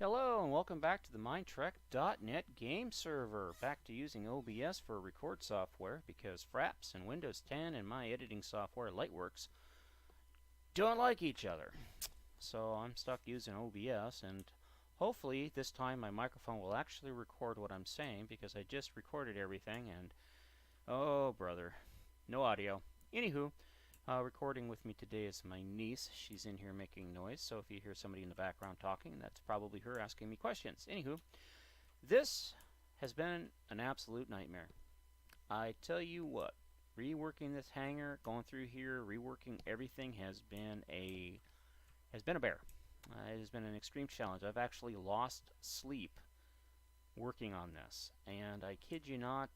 Hello and welcome back to the Minetrek.net game server. Back to using OBS for record software because Fraps and Windows 10 and my editing software Lightworks don't like each other. So I'm stuck using OBS, and hopefully this time my microphone will actually record what I'm saying because I just recorded everything and oh brother, no audio. Anywho, recording with me today is my niece. She's in here making noise, so if you hear somebody in the background talking, that's probably her asking me questions. Anywho, this has been an absolute nightmare. I tell you what, reworking this hangar, going through here, reworking everything has been a bear. It has been an extreme challenge. I've actually lost sleep working on this, and I kid you not,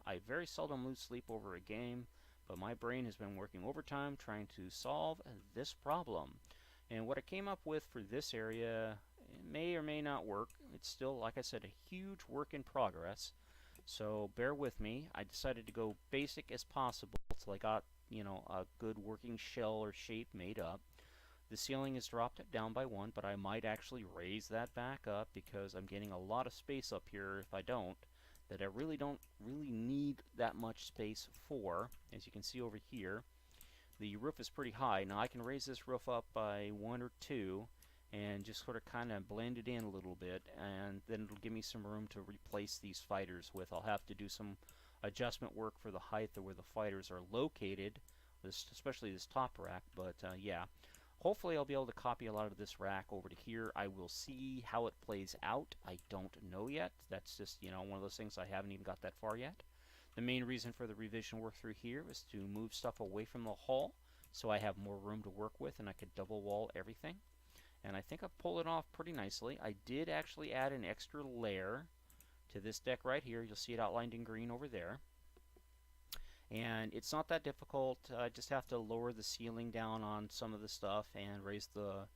I very seldom lose sleep over a game. But my brain has been working overtime trying to solve this problem. And what I came up with for this area may or may not work. It's still, like I said, a huge work in progress. So bear with me. I decided to go basic as possible till I got, a good working shell or shape made up. The ceiling is dropped down by 1, but I might actually raise that back up because I'm getting a lot of space up here if I don't. That I really don't need that much space for. As you can see over here, the roof is pretty high. Now I can raise this roof up by 1 or 2 and just sort of kind of blend it in a little bit, and then it'll give me some room to replace these fighters with. I'll have to do some adjustment work for the height of where the fighters are located, especially this top rack, but yeah. Hopefully I'll be able to copy a lot of this rack over to here. I will see how it plays out. I don't know yet. That's just, one of those things I haven't even got that far yet. The main reason for the revision work through here is to move stuff away from the hull so I have more room to work with and I could double wall everything. And I think I've pulled it off pretty nicely. I did actually add an extra layer to this deck right here. You'll see it outlined in green over there. And it's not that difficult. I just have to lower the ceiling down on some of the stuff and raise the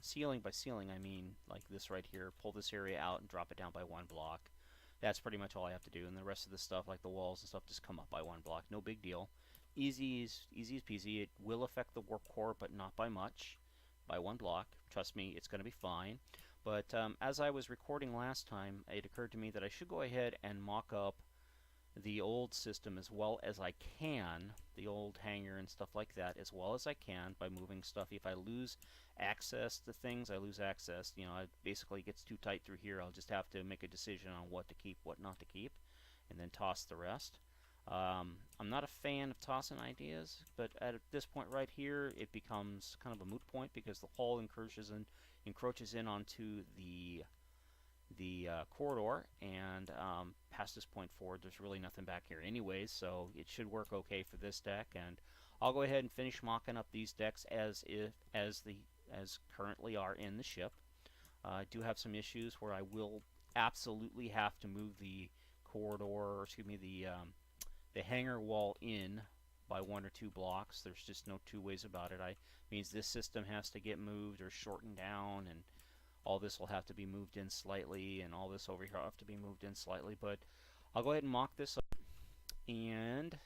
ceiling. By ceiling I mean like this right here. Pull this area out and drop it down by 1 block. That's pretty much all I have to do, and the rest of the stuff like the walls and stuff just come up by 1 block. No big deal. Easy as peasy. It will affect the warp core, but not by much. By 1 block. Trust me, it's going to be fine. But as I was recording last time, it occurred to me that I should go ahead and mock up the old system as well as I can, the old hangar and stuff like that, as well as I can by moving stuff. If I lose access to things, I lose access. It basically gets too tight through here. I'll just have to make a decision on what to keep, what not to keep, and then toss the rest. I'm not a fan of tossing ideas, but at this point right here, it becomes kind of a moot point because the hull encroaches in onto the corridor, and past this point forward there's really nothing back here anyways, so it should work okay for this deck. And I'll go ahead and finish mocking up these decks as currently are in the ship. I do have some issues where I will absolutely have to move the corridor, or excuse me, the hangar wall in by 1 or 2 blocks. There's just no two ways about it. Means this system has to get moved or shortened down, and all this will have to be moved in slightly, and all this over here will have to be moved in slightly. But I'll go ahead and mock this up, and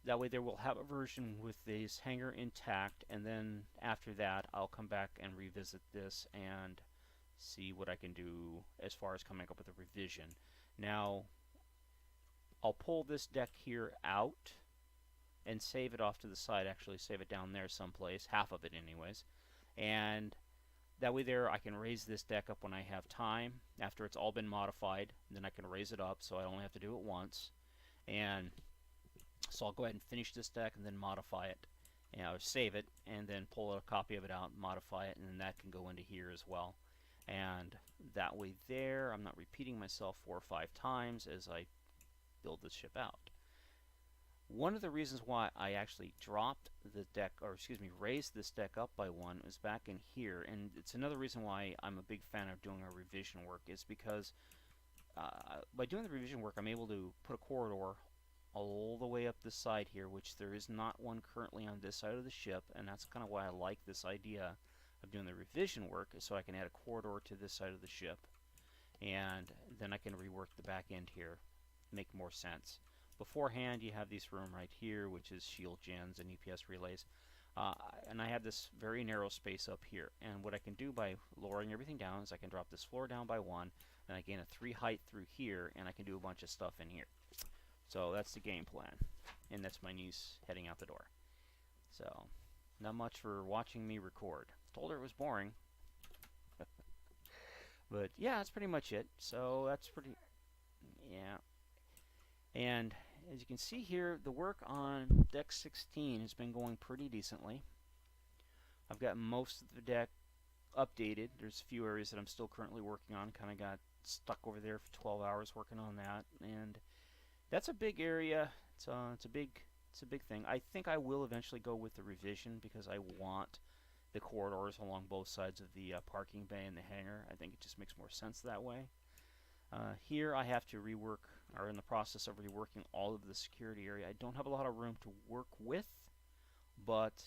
that way there we'll have a version with this hangar intact, and then after that I'll come back and revisit this and see what I can do as far as coming up with a revision. Now I'll pull this deck here out and save it off to the side, actually save it down there someplace, half of it anyways, and that way there I can raise this deck up when I have time after it's all been modified. Then I can raise it up so I only have to do it once. And so I'll go ahead and finish this deck and then modify it, save it, and then pull a copy of it out and modify it, and then that can go into here as well. And that way there I'm not repeating myself 4 or 5 times as I build this ship out. One of the reasons why I actually dropped the deck, or excuse me, raised this deck up by 1 is back in here, and it's another reason why I'm a big fan of doing a revision work, is because by doing the revision work I'm able to put a corridor all the way up this side here, which there is not one currently on this side of the ship, and that's kind of why I like this idea of doing the revision work, is so I can add a corridor to this side of the ship, and then I can rework the back end here, make more sense. Beforehand, you have this room right here, which is shield gens and EPS relays. and I have this very narrow space up here. And what I can do by lowering everything down is I can drop this floor down by 1, and I gain a 3 height through here, and I can do a bunch of stuff in here. So that's the game plan. And that's my niece heading out the door. So, not much for watching me record. Told her it was boring. But yeah, that's pretty much it. So that's pretty, yeah. And as you can see here, the work on deck 16 has been going pretty decently. I've got most of the deck updated. There's a few areas that I'm still currently working on. Kind of got stuck over there for 12 hours working on that, and that's a big area. It's a big thing. I think I will eventually go with the revision because I want the corridors along both sides of the parking bay and the hangar. I think it just makes more sense that way. Here I have to rework, or in the process of reworking all of the security area. I don't have a lot of room to work with, but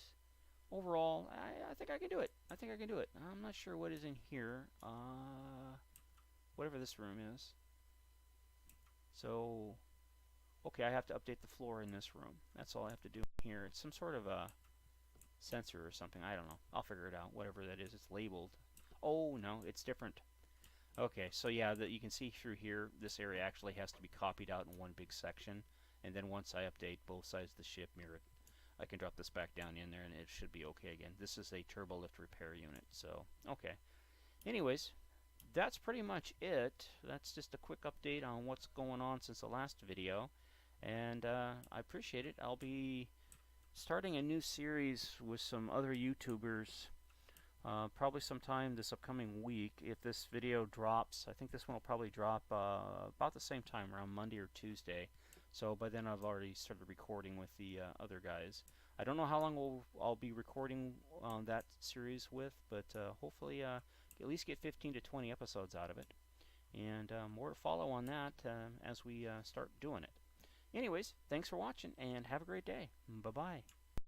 overall, I think I can do it. I think I can do it. I'm not sure what is in here. Whatever this room is. So, okay, I have to update the floor in this room. That's all I have to do here. It's some sort of a sensor or something. I don't know. I'll figure it out. Whatever that is, it's labeled. Oh, no, it's different. Okay, so yeah, you can see through here, this area actually has to be copied out in one big section. And then once I update both sides of the ship, mirror, I can drop this back down in there and it should be okay again. This is a turbo lift repair unit, so okay. Anyways, that's pretty much it. That's just a quick update on what's going on since the last video. And I appreciate it. I'll be starting a new series with some other YouTubers probably sometime this upcoming week. If this video drops, I think this one will probably drop about the same time, around Monday or Tuesday. So by then I've already started recording with the other guys. I don't know how long I'll be recording that series with, but hopefully at least get 15 to 20 episodes out of it. And more to follow on that as we start doing it. Anyways, thanks for watching and have a great day. Bye-bye.